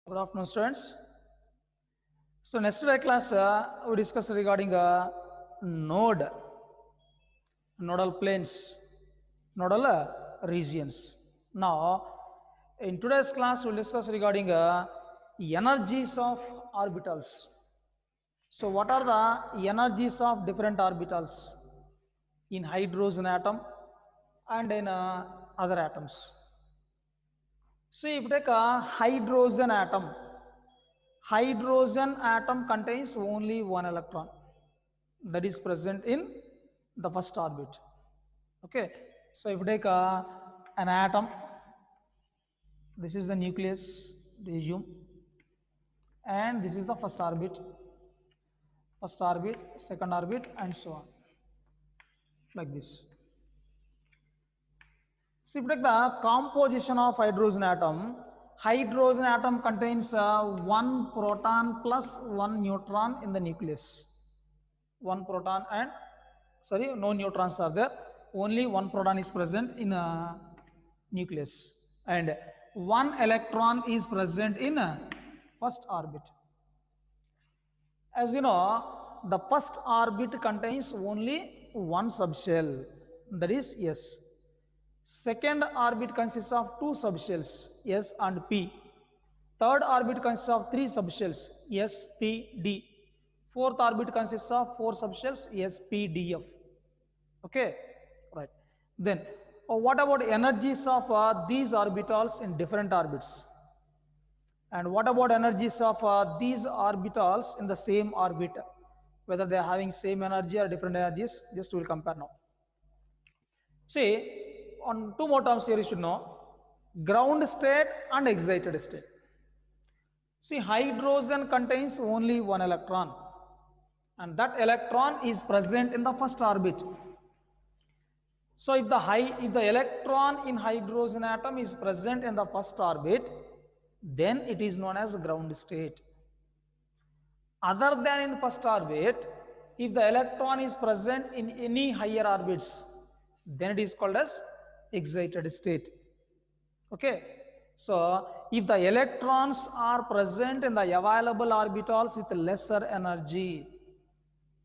Good afternoon, students. So, yesterday class we discussed regarding node, nodal planes, nodal regions. Now, in today's class, we'll discuss regarding energies of orbitals. So, what are the energies of different orbitals in hydrogen atom and in other atoms? See, if you take a hydrogen atom contains only one electron that is present in the first orbit. Okay, so if you take an atom, this is the nucleus, assume, and this is the first orbit, second orbit, and so on, like this. So if you take the composition of hydrogen atom contains one proton plus one neutron in the nucleus. One proton and no neutrons are there. Only one proton is present in a nucleus, and one electron is present in a first orbit. As you know, the first orbit contains only one subshell, that is S. Second orbit consists of two subshells, S and P. Third orbit consists of three subshells, S, P, D. Fourth orbit consists of four subshells, S, P, D, F. Okay, right. Then, what about energies of these orbitals in different orbits? And what about energies of these orbitals in the same orbit? Whether they are having same energy or different energies, just we will compare now. See, on two more terms here you should know, ground state and excited state. See, hydrogen contains only one electron, and that electron is present in the first orbit. So if the electron in hydrogen atom is present in the first orbit, then it is known as ground state. Other than in first orbit, if the electron is present in any higher orbits, then it is called as excited state. Okay, so if the electrons are present in the available orbitals with lesser energy,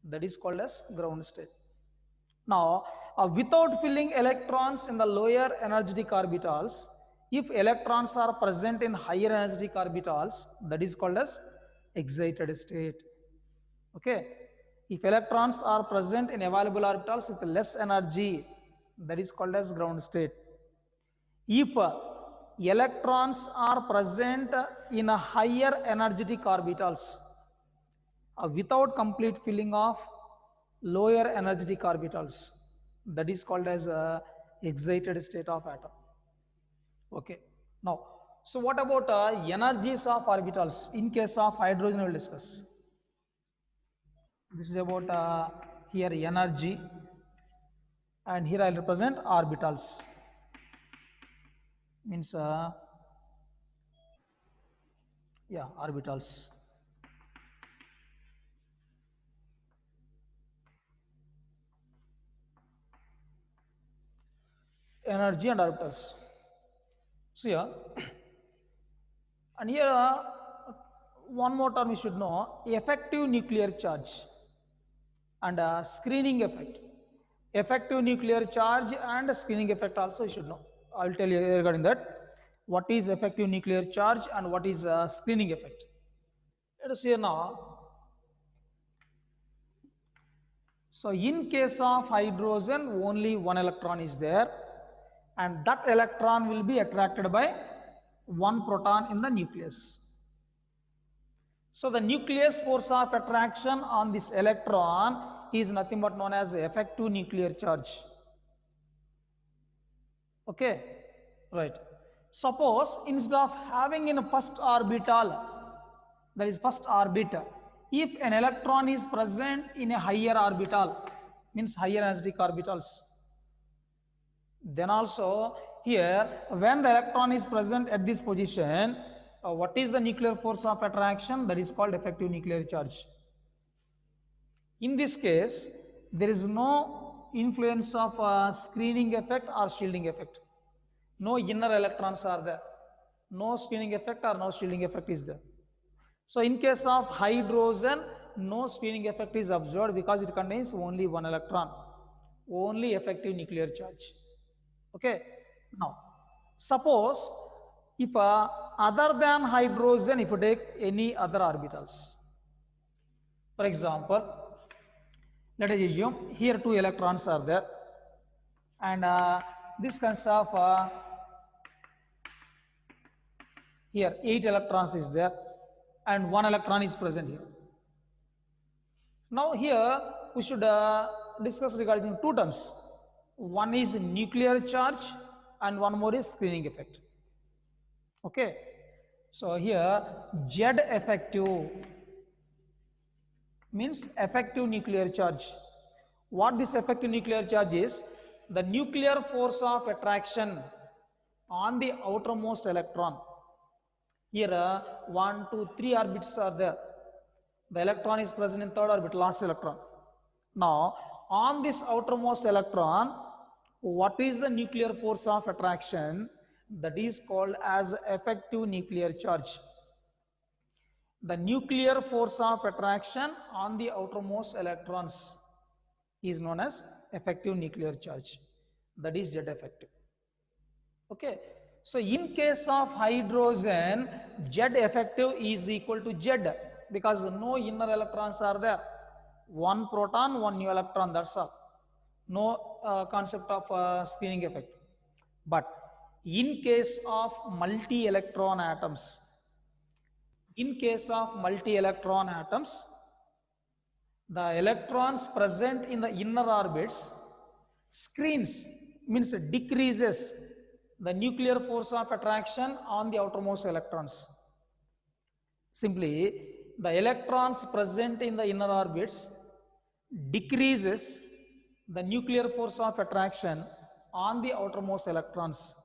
that is called as ground state. Now, without filling electrons in the lower energetic orbitals, if electrons are present in higher energetic orbitals, that is called as excited state. Okay, if electrons are present in available orbitals with less energy, that is called as ground state. If electrons are present in a higher energetic orbitals without complete filling of lower energetic orbitals, that is called as excited state of atom. Okay, now, so what about energies of orbitals? In case of hydrogen, we will discuss. This is about here energy, and here I will represent orbitals. Means orbitals. Energy and orbitals. So here, and here one more term you should know, effective nuclear charge and screening effect. Effective nuclear charge and screening effect also you should know. I will tell you regarding that. What is effective nuclear charge and what is screening effect? Let us see now. So in case of hydrogen, only one electron is there, and that electron will be attracted by one proton in the nucleus. So the nucleus force of attraction on this electron is nothing but known as effective nuclear charge. Okay, right. Suppose instead of having in a first orbital, that is first orbit, if an electron is present in a higher orbital, means higher energetic orbitals, then also here when the electron is present at this position, what is the nuclear force of attraction? That is called effective nuclear charge. In this case, there is no influence of screening effect or shielding effect. No inner electrons are there. no screening effect or no shielding effect is there. So in case of hydrogen, no screening effect is observed because it contains only one electron, only effective nuclear charge. Okay. Now suppose if other than hydrogen, if you take any other orbitals, for example, let us assume here two electrons are there, and this consists of here 8 electrons is there, and 1 electron is present here. Now here we should discuss regarding two terms. One is nuclear charge and one more is screening effect. Okay. So here Z effective means effective nuclear charge. What this effective nuclear charge is? The nuclear force of attraction on the outermost electron. Here 1, 2, 3 orbits are there. The electron is present in third orbit, last electron. Now on this outermost electron, what is the nuclear force of attraction? That is called as effective nuclear charge. The nuclear force of attraction on the outermost electrons is known as effective nuclear charge. That is Z effective. Okay. So in case of hydrogen, Z effective is equal to Z because no inner electrons are there. One proton, one new electron, that's all. No concept of screening effect. But in case of multi-electron atoms, the electrons present in the inner orbits screens, means decreases the nuclear force of attraction on the outermost electrons. Simply, the electrons present in the inner orbits decreases the nuclear force of attraction on the outermost electrons.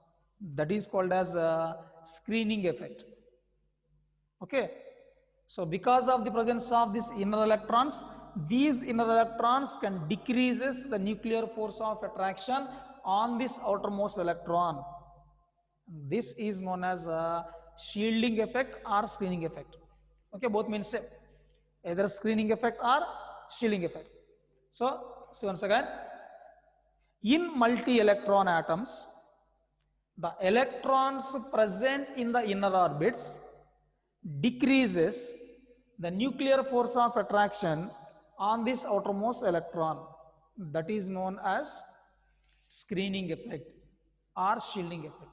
That is called as a screening effect. Okay. So because of the presence of these inner electrons, these inner electrons can decreases the nuclear force of attraction on this outermost electron. This is known as a shielding effect or screening effect. Okay, both means same, either screening effect or shielding effect. So once again, in multi-electron atoms, the electrons present in the inner orbits decreases the nuclear force of attraction on this outermost electron. That is known as screening effect or shielding effect.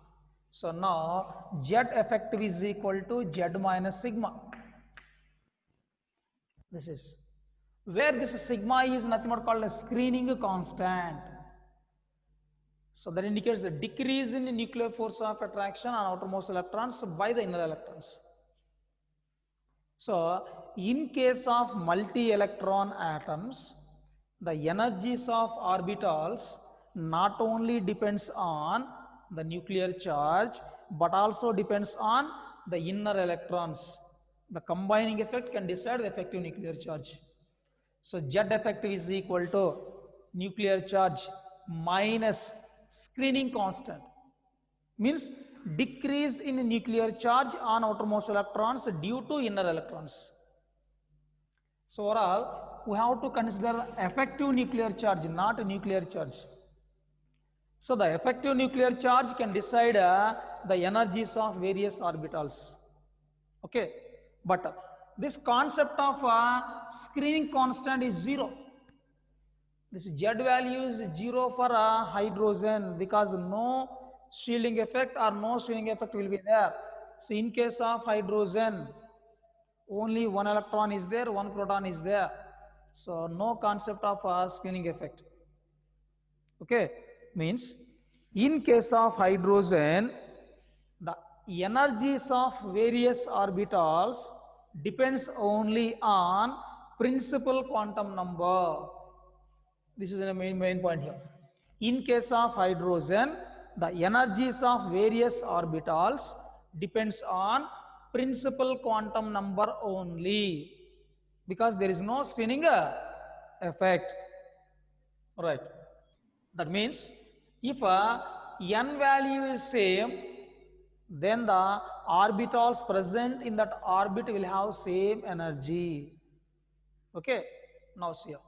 So now Z effective is equal to Z minus sigma. This is where this sigma is nothing but called a screening constant. So that indicates the decrease in the nuclear force of attraction on outermost electrons by the inner electrons. So in case of multi-electron atoms, the energies of orbitals not only depends on the nuclear charge but also depends on the inner electrons. The combining effect can decide the effective nuclear charge. So Z effective is equal to nuclear charge minus screening constant, means decrease in nuclear charge on outermost electrons due to inner electrons. So overall, we have to consider effective nuclear charge, not nuclear charge. So the effective nuclear charge can decide the energies of various orbitals. Okay, but this concept of screening constant is 0. This Z value is 0 for hydrogen because no shielding effect or no screening effect will be there. So in case of hydrogen, only one electron is there, one proton is there. So no concept of screening effect. Okay, means in case of hydrogen, the energies of various orbitals depends only on principal quantum number. This is the main point here. In case of hydrogen, the energies of various orbitals depends on principal quantum number only because there is no screening effect. Right. That means if n value is same, then the orbitals present in that orbit will have same energy. Okay, now see here.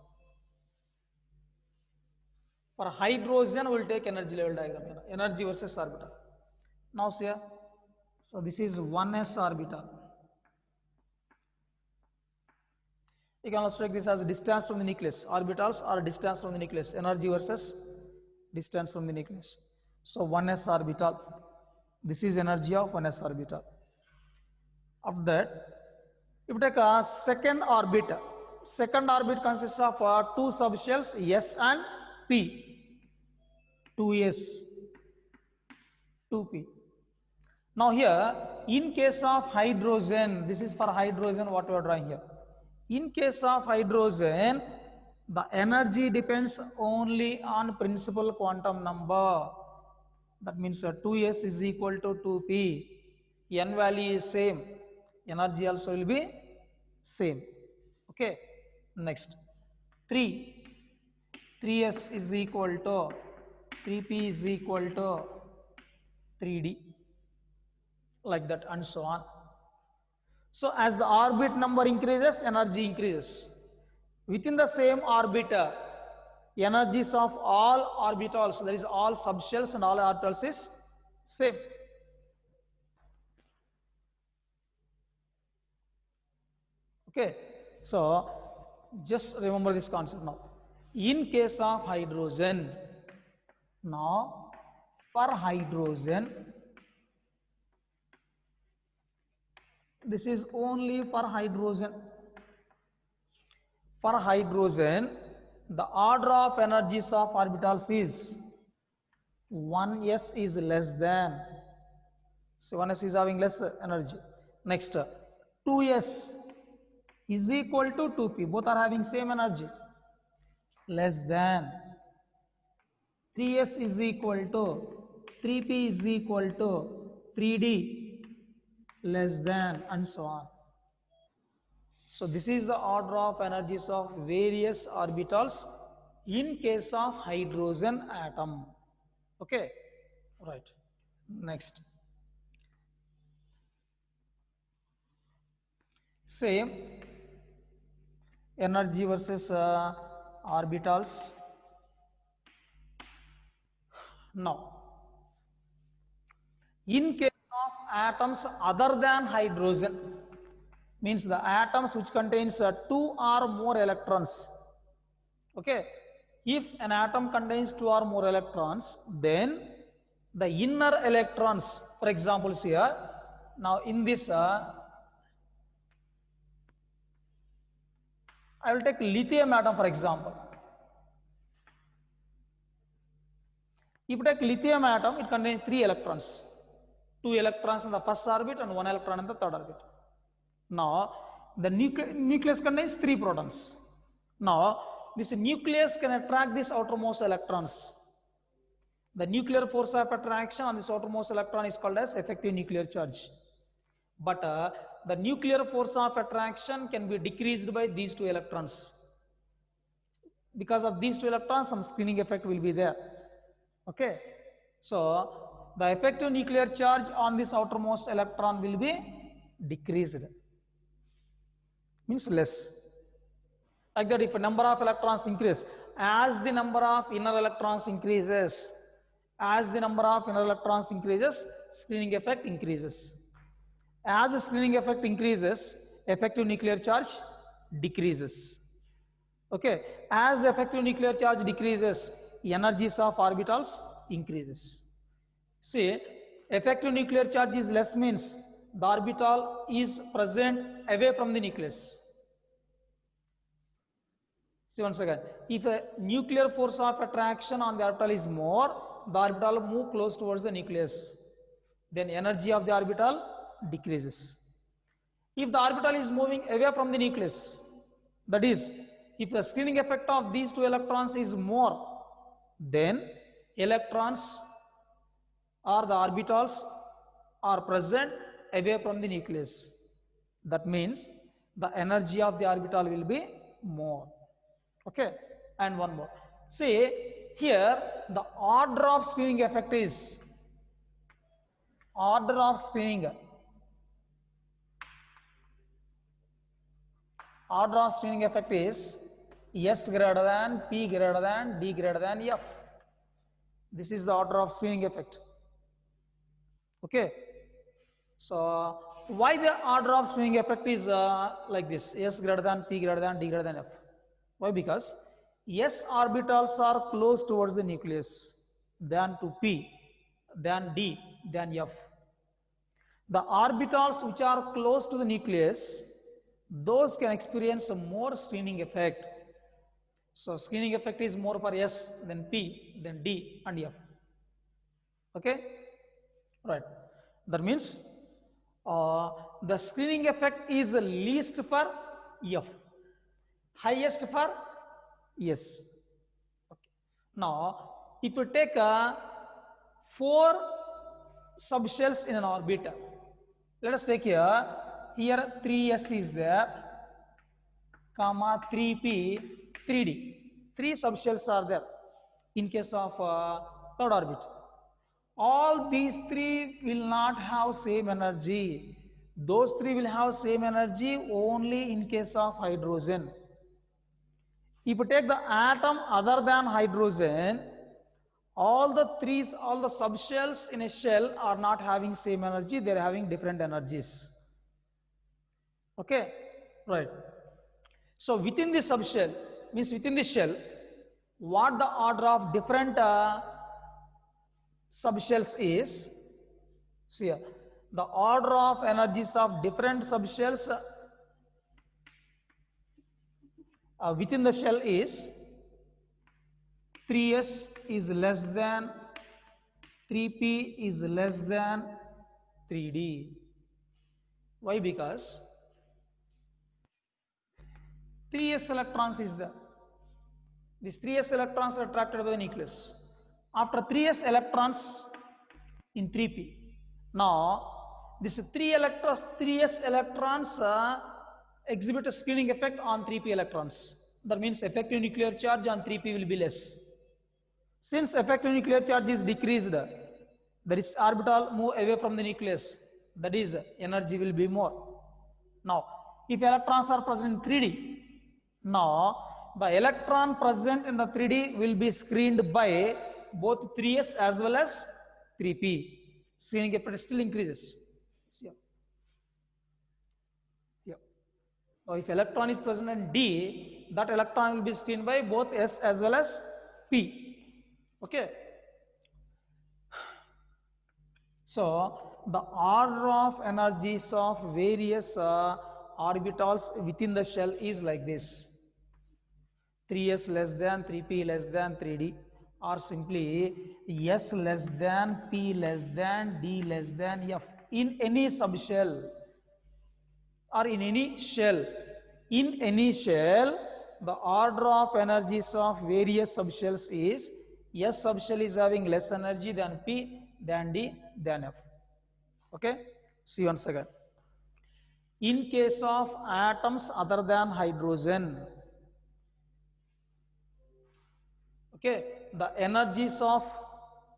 For hydrogen, we'll take energy level diagram here. Energy versus orbital. Now see here. So this is 1s orbital. You can also take this as distance from the nucleus. Orbitals are distance from the nucleus. Energy versus distance from the nucleus. So 1s orbital. This is energy of 1s orbital. After that, if you take a second orbit consists of two subshells S and P. 2s, 2p. Now here, in case of hydrogen, this is for hydrogen what we are drawing here. In case of hydrogen, the energy depends only on principal quantum number. That means 2s is equal to 2p. N value is same. Energy also will be same. Okay. Next. 3. 3s is equal to 3p is equal to 3d. Like that and so on. So as the orbit number increases, energy increases. Within the same orbit, energies of all orbitals, that is all subshells and all orbitals is same. Okay, so just remember this concept now. In case of hydrogen, now for hydrogen, this is only for hydrogen. For hydrogen, the order of energies of orbitals is 1s is less than. So 1s is having less energy. Next, 2s is equal to 2p. Both are having same energy. Less than. 3s is equal to 3p is equal to 3d less than and so on. So this is the order of energies of various orbitals in case of hydrogen atom. Okay, right. Next. Same energy versus orbitals. Now, in case of atoms other than hydrogen, means the atoms which contains 2 or more electrons. Okay, if an atom contains 2 or more electrons, then the inner electrons, for example here, now in this I will take lithium atom for example. If you take lithium atom, it contains 3 electrons. 2 electrons in the first orbit and 1 electron in the third orbit. Now, the nucleus contains 3 protons. Now, this nucleus can attract these outermost electrons. The nuclear force of attraction on this outermost electron is called as effective nuclear charge. But the nuclear force of attraction can be decreased by these 2 electrons. Because of these 2 electrons, some spinning effect will be there. Okay, so the effective nuclear charge on this outermost electron will be decreased, means less. Like that, if a number of electrons increase, as the number of inner electrons increases, screening effect increases. As the screening effect increases, effective nuclear charge decreases. Okay, as the effective nuclear charge decreases, energies of orbitals increases. See, effective nuclear charge is less means the orbital is present away from the nucleus. See once again, if a nuclear force of attraction on the orbital is more, the orbital move close towards the nucleus. Then energy of the orbital decreases. If the orbital is moving away from the nucleus, that is, if the screening effect of these 2 electrons is more, then electrons or the orbitals are present away from the nucleus. That means the energy of the orbital will be more. Okay, and one more. See, here the order of screening effect is order of screening effect is S greater than P greater than D greater than F. This is the order of screening effect. Okay. So why the order of screening effect is like this: S greater than P greater than D greater than F. Why? Because S orbitals are close towards the nucleus than to P, than D, than F. The orbitals which are close to the nucleus, those can experience a more screening effect. So screening effect is more for S than P, than D and F. Okay, right. That means the screening effect is least for F, highest for S. Okay. Now, if you take 4 subshells in an orbit, let us take here 3s is there, comma 3p, 3d. 3 subshells are there in case of third orbit. All these 3 will not have same energy. Those 3 will have same energy only in case of hydrogen. If you take the atom other than hydrogen, all the subshells in a shell are not having same energy, they are having different energies. Okay, right. So within the subshell, means within the shell, what the order of different subshells is, see here, the order of energies of different subshells within the shell is 3s is less than 3p is less than 3d. Why? Because 3s electrons is there. These 3s electrons are attracted by the nucleus. After 3s electrons in 3p, now this 3s electrons exhibit a screening effect on 3p electrons. That means effective nuclear charge on 3p will be less. Since effective nuclear charge is decreased, the orbital move away from the nucleus, that is energy will be more. Now if electrons are present in 3d, now the electron present in the 3d will be screened by both 3s as well as 3p. Screening effect still increases. Yeah. Yeah. Now if electron is present in D, that electron will be screened by both S as well as P. Okay. So the order of energies of various orbitals within the shell is like this: 3s less than 3p less than 3d, or simply S less than P less than D less than F in any subshell or in any shell. In any shell, the order of energies of various subshells is S subshell is having less energy than P, than D, than F. Okay, see once again. In case of atoms other than hydrogen, okay, the energies of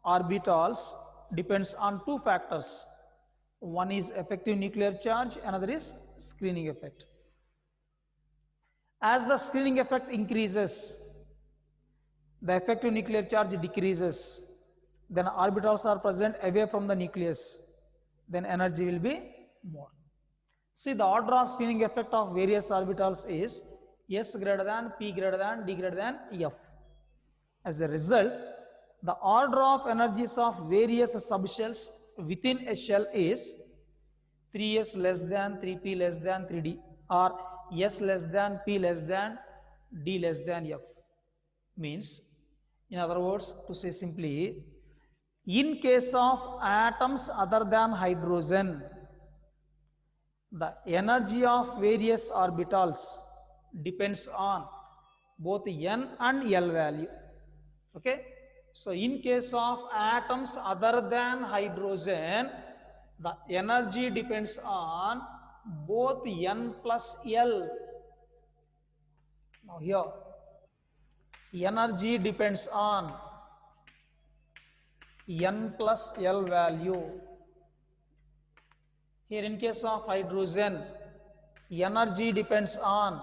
orbitals depends on 2 factors. One is effective nuclear charge, another is screening effect. As the screening effect increases, the effective nuclear charge decreases, then orbitals are present away from the nucleus, then energy will be more. See, the order of screening effect of various orbitals is S greater than, P greater than, D greater than F. As a result, the order of energies of various subshells within a shell is 3s less than 3p less than 3d, or S less than P less than D less than F. Means, in other words, to say simply, in case of atoms other than hydrogen, the energy of various orbitals depends on both n and L value. Okay, so in case of atoms other than hydrogen, the energy depends on both n plus L. Now here, energy depends on n plus L value. Here in case of hydrogen, energy depends on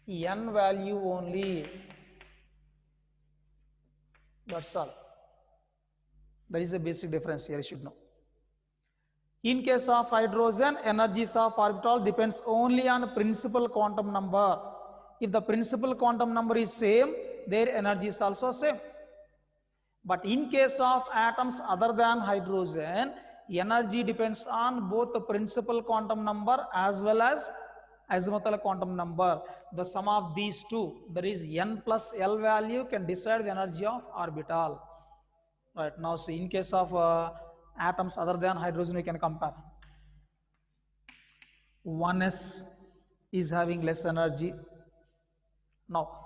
n value only. That's all. That is the basic difference here, you should know. In case of hydrogen, energies of orbital depends only on principal quantum number. If the principal quantum number is same, their energy is also same. But in case of atoms other than hydrogen, energy depends on both the principal quantum number as well as azimuthal quantum number. The sum of these two, that is n plus L value, can decide the energy of orbital. Right, now see, in case of atoms other than hydrogen, we can compare. 1s is having less energy. Now,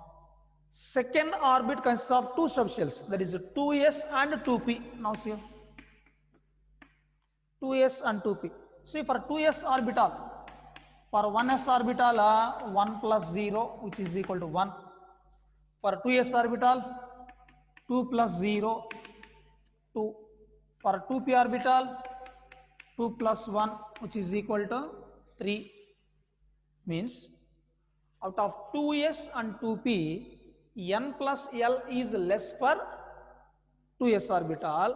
second orbit consists of two subshells, that is 2s and 2p. Now see, 2s and 2p. See, for 2s orbital, for 1s orbital, 1 plus 0, which is equal to 1. For 2s orbital, 2 plus 0, 2. For 2p orbital, 2 plus 1, which is equal to 3. Means, out of 2s and 2p, n plus L is less for 2s orbital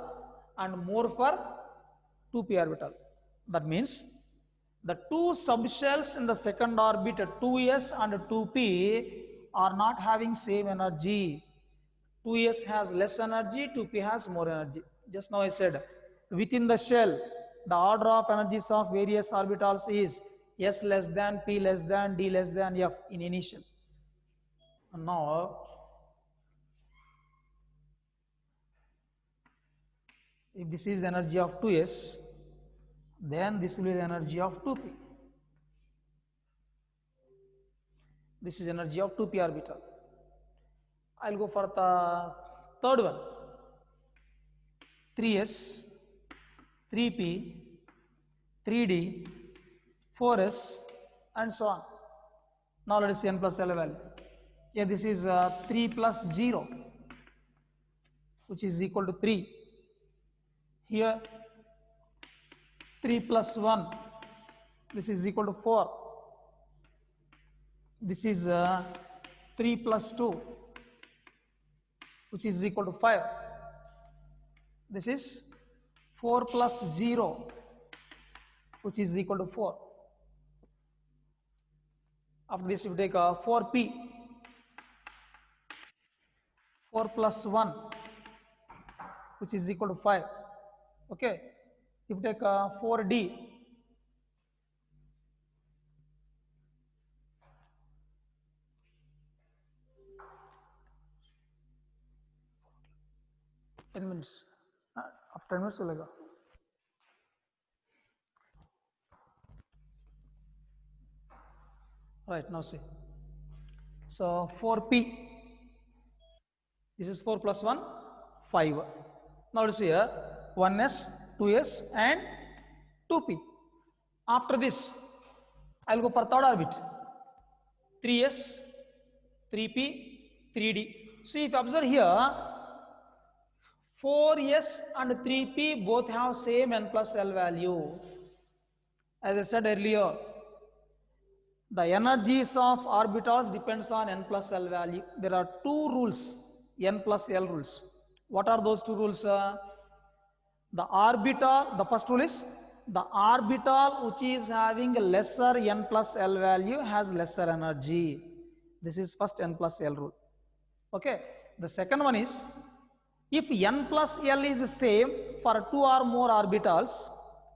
and more for 2p orbital. That means the two subshells in the second orbit, 2s and 2p, are not having same energy. 2s has less energy, 2p has more energy. Just now I said, within the shell, the order of energies of various orbitals is s less than, p less than, d less than f in any shell. And now, if this is the energy of 2s, then this will be the energy of 2p. This is energy of 2p orbital. I'll go for the third one. 3s, 3p, 3d, 4s, and so on. Now let us see n plus L value. Here this is 3 plus 0, which is equal to 3. Here 3 plus 1, this is equal to 4. This is 3 plus 2, which is equal to 5. This is 4 plus 0, which is equal to 4. After this, you take 4p, 4 plus 1, which is equal to 5. Okay. If you take 4d, minutes. After 10 minutes, we'll go. Right, now see. So 4p, this is 4 plus 1, 5. Now let's see here, 1s, 2s and 2p. After this, I'll go for third orbit. 3s, 3p, 3d. See, if you observe here, 4s and 3p both have same n plus L value. As I said earlier, the energies of orbitals depends on n plus L value. There are two rules, n plus L rules. What are those two rules? The orbital, the first rule is, the orbital which is having a lesser n plus L value has lesser energy. This is first n plus L rule. Okay. The second one is, if n plus L is the same for two or more orbitals,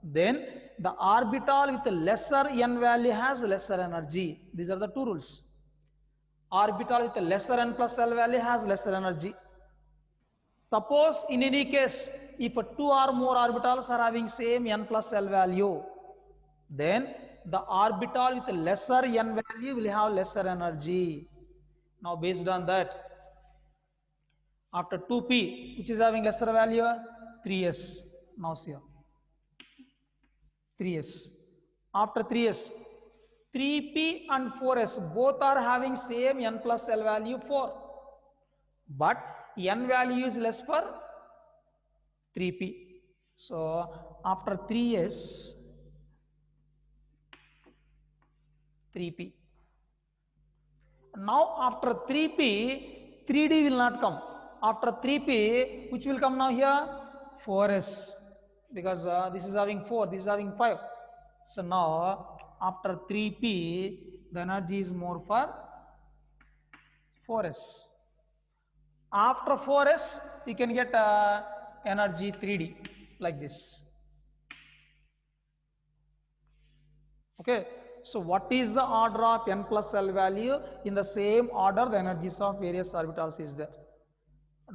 then the orbital with lesser n value has lesser energy. These are the two rules. Orbital with lesser n plus L value has lesser energy. Suppose in any case, if two or more orbitals are having same n plus L value, then the orbital with lesser n value will have lesser energy. Now based on that, after 2p, which is having lesser value, 3s. Now see here, 3s. After 3s, 3p and 4s both are having same n plus L value 4. But n value is less for 3p. So after 3s, 3p. Now after 3p, 3d will not come. After 3p, which will come now here? 4s, because this is having 4, this is having 5. So now after 3p, the energy is more for 4s. After 4s, you can get energy 3d like this. Okay, so what is the order of n plus L value? In the same order, the energies of various orbitals is there.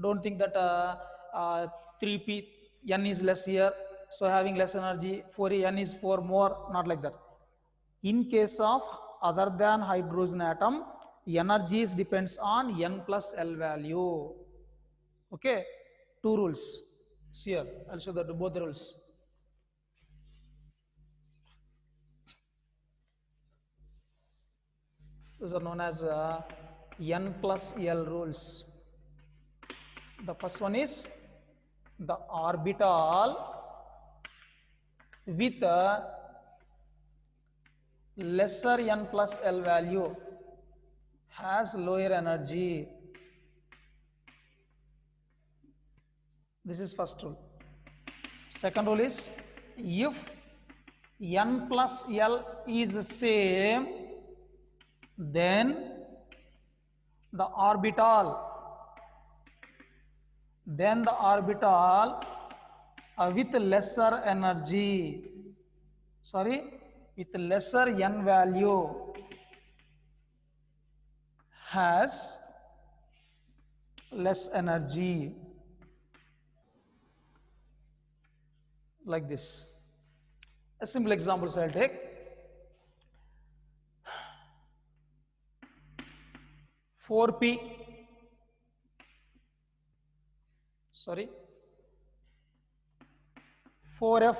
Don't think that 3p, n is less here, so having less energy, 4 n is 4 more, not like that. In case of other than hydrogen atom, energies depends on n plus L value. Okay, two rules. See here, I'll show that both the rules. Those are known as n plus L rules. The first one is the orbital with lesser n plus L value has lower energy. This is first rule. Second rule is, if n plus L is same, then the orbital with lesser energy, with lesser n value has less energy, like this. A simple example I'll take. 4p, 4f,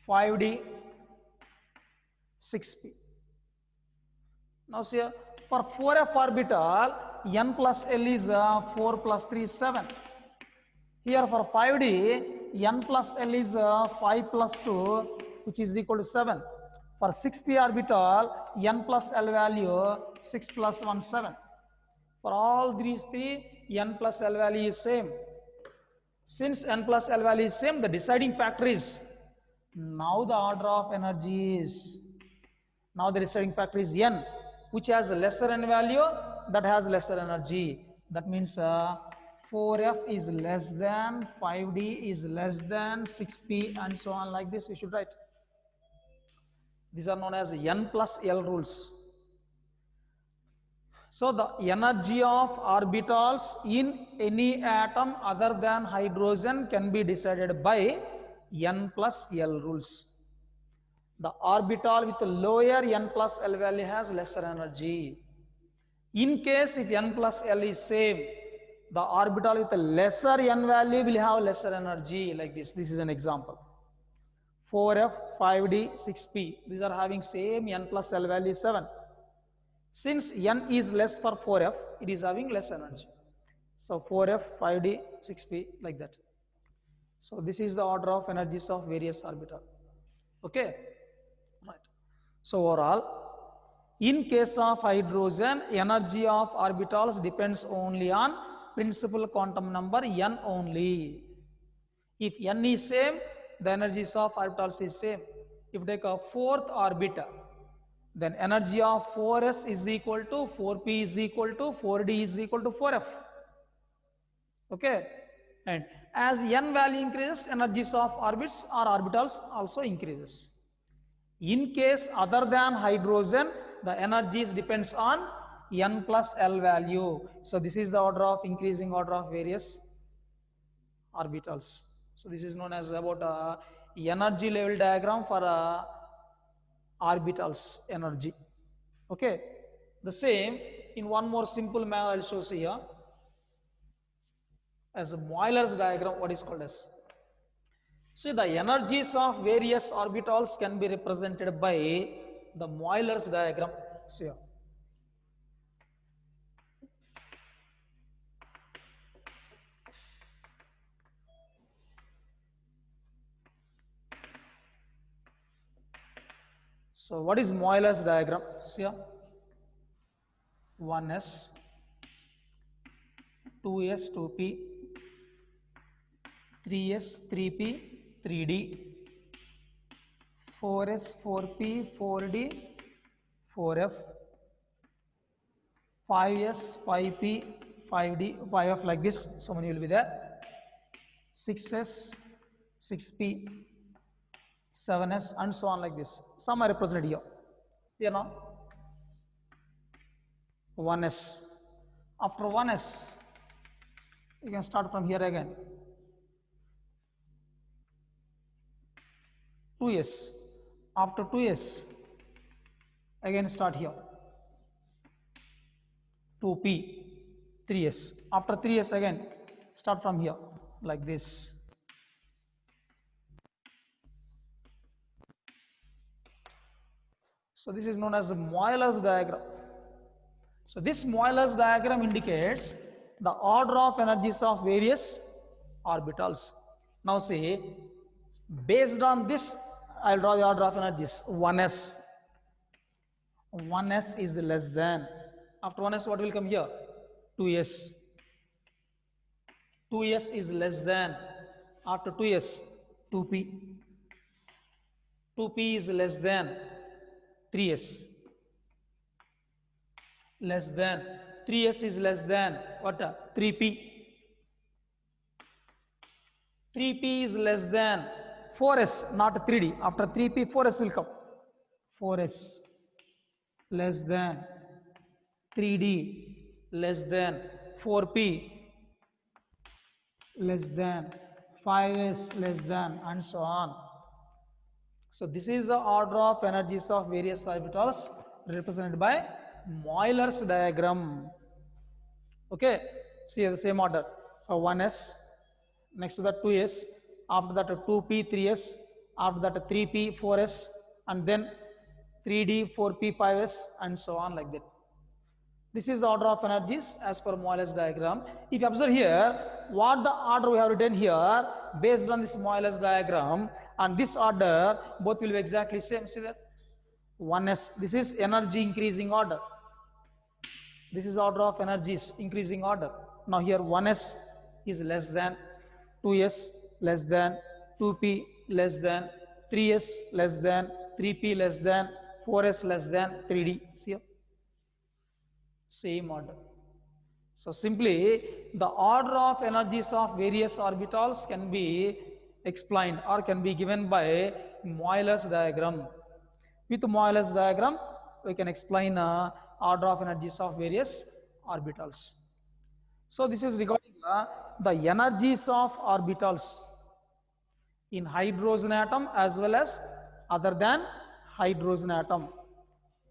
5d, 6p. Now see, for 4f orbital, n plus L is 4 plus 3 is 7. Here for 5d, n plus L is 5 plus 2, which is equal to 7. For 6p orbital, n plus L value 6 plus 1, 7. For all these three, n plus L value is same. Since n plus L value is same, the deciding factor is, now the order of energy is, now the deciding factor is n, which has a lesser n value, that has lesser energy. That means 4f is less than, 5d is less than 6p, and so on, like this we should write. These are known as n plus L rules. So the energy of orbitals in any atom other than hydrogen can be decided by n plus L rules. The orbital with lower n plus L value has lesser energy. In case if n plus L is same, the orbital with a lesser n value will have lesser energy, like this. This is an example. 4f, 5d, 6p. These are having same n plus L value 7. Since n is less for 4f, it is having less energy. So 4f, 5d, 6p, like that. So this is the order of energies of various orbital. Okay, right. So overall, in case of hydrogen, energy of orbitals depends only on principal quantum number n only. If n is same, the energies of orbitals is same. If you take a fourth orbital, then energy of 4s is equal to 4p is equal to 4d is equal to 4f. Okay, and as n value increases, energies of orbits or orbitals also increases. In case other than hydrogen, the energies depends on n plus L value. So this is the order of increasing order of various orbitals. So this is known as about energy level diagram for orbitals energy. Okay, the same in one more simple manner I'll show here as a Euler's diagram, what is called as. See, the energies of various orbitals can be represented by the Euler's diagram. See here. So what is Euler's diagram? See here, 1s, 2s, 2p, 3s, 3p, 3d, 4s, 4p, 4d, 4f, 5s, 5p, 5d, 5f, like this. So many will be there. 6s, 6p, 7s, and so on, like this. Some are represented here. Here now, 1s. After 1s, you can start from here again. 2s. After 2s, again start here. 2p, 3s. After 3s, again start from here, like this. So this is known as the Euler's diagram. So this Euler's diagram indicates the order of energies of various orbitals. Now see, based on this, I'll draw the order of energies. 1s. 1s is less than. After 1s, what will come here? 2s. 2s is less than. After 2s, 2p. 2p is less than 3s. Less than. 3s is less than what? 3p. 3p is less than 4s, not 3d. After 3p, 4s will come. 4s less than 3d, less than 4p, less than 5s, less than, and so on. So this is the order of energies of various orbitals represented by Euler's diagram. Okay, see the same order. 1s, next to that 2s, after that 2p, 3s, after that 3p, 4s, and then 3d, 4p, 5s, and so on, like that. This is the order of energies as per Euler's diagram. If you observe here, what the order we have written here based on this Euler's diagram, and this order both will be exactly same. See that 1s, this is energy increasing order. This is order of energies increasing order. Now here 1s is less than, 2s less than, 2p less than, 3s less than, 3p less than, 4s less than, 3d. See here, same order. So simply the order of energies of various orbitals can be explained or can be given by Euler's diagram. With Euler's diagram, we can explain order of energies of various orbitals. So this is regarding the energies of orbitals in hydrogen atom as well as other than hydrogen atom.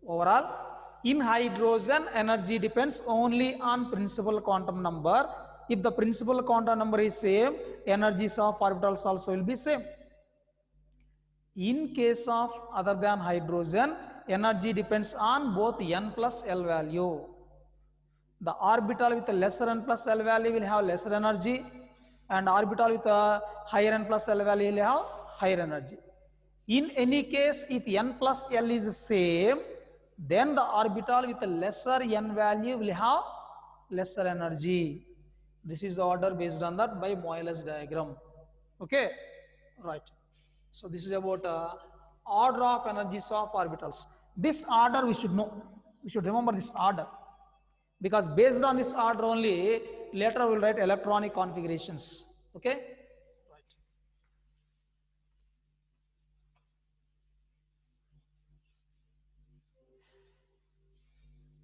Overall, in hydrogen, energy depends only on principal quantum number. If the principal quantum number is same, energies of orbitals also will be same. In case of other than hydrogen, energy depends on both n plus L value. The orbital with a lesser n plus L value will have lesser energy, and orbital with a higher n plus L value will have higher energy. In any case, if n plus L is same, then the orbital with a lesser n value will have lesser energy. This is the order based on that by Euler's diagram. Okay, right. So this is about order of energies of orbitals. This order we should know. We should remember this order, because based on this order only later we will write electronic configurations. Okay.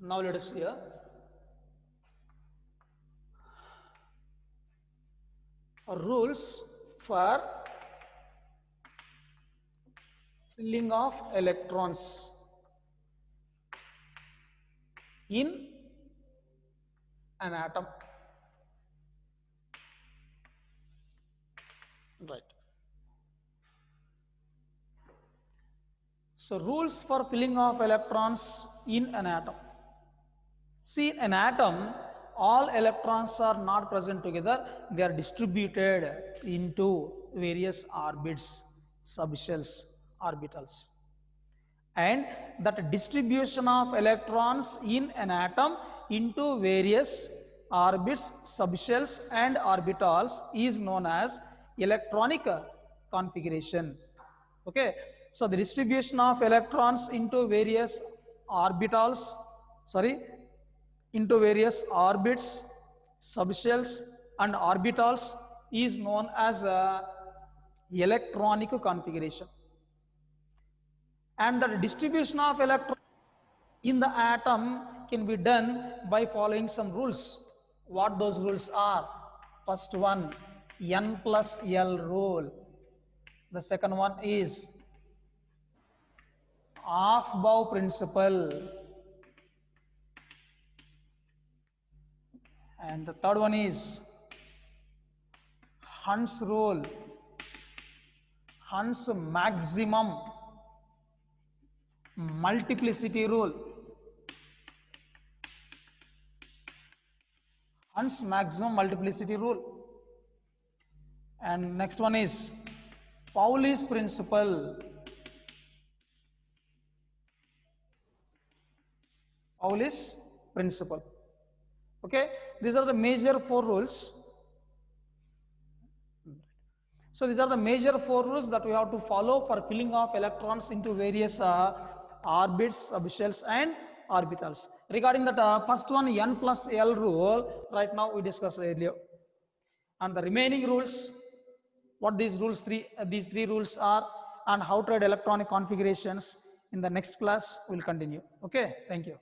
Now let us see here. Rules for filling of electrons in an atom. Right. So rules for filling of electrons in an atom. See, in an atom, all electrons are not present together, they are distributed into various orbits, subshells, orbitals. and that distribution of electrons in an atom into various orbits, subshells and orbitals is known as electronic configuration. Okay, so the distribution of electrons into various orbitals, sorry, into various orbits, subshells and orbitals is known as electronic configuration. And the distribution of electrons in the atom can be done by following some rules. What those rules are? First one, N plus L rule. The second one is Aufbau principle. And the third one is Hund's rule, Hund's maximum multiplicity rule, Hund's maximum multiplicity rule. And next one is Pauli's principle. Pauli's principle. Okay, these are the major four rules. So these are the major four rules that we have to follow for filling of electrons into various orbits, subshells and orbitals. Regarding that first one, N plus L rule, right now we discussed earlier. And the remaining rules, what these three rules are and how to write electronic configurations, in the next class we'll continue. Okay, thank you.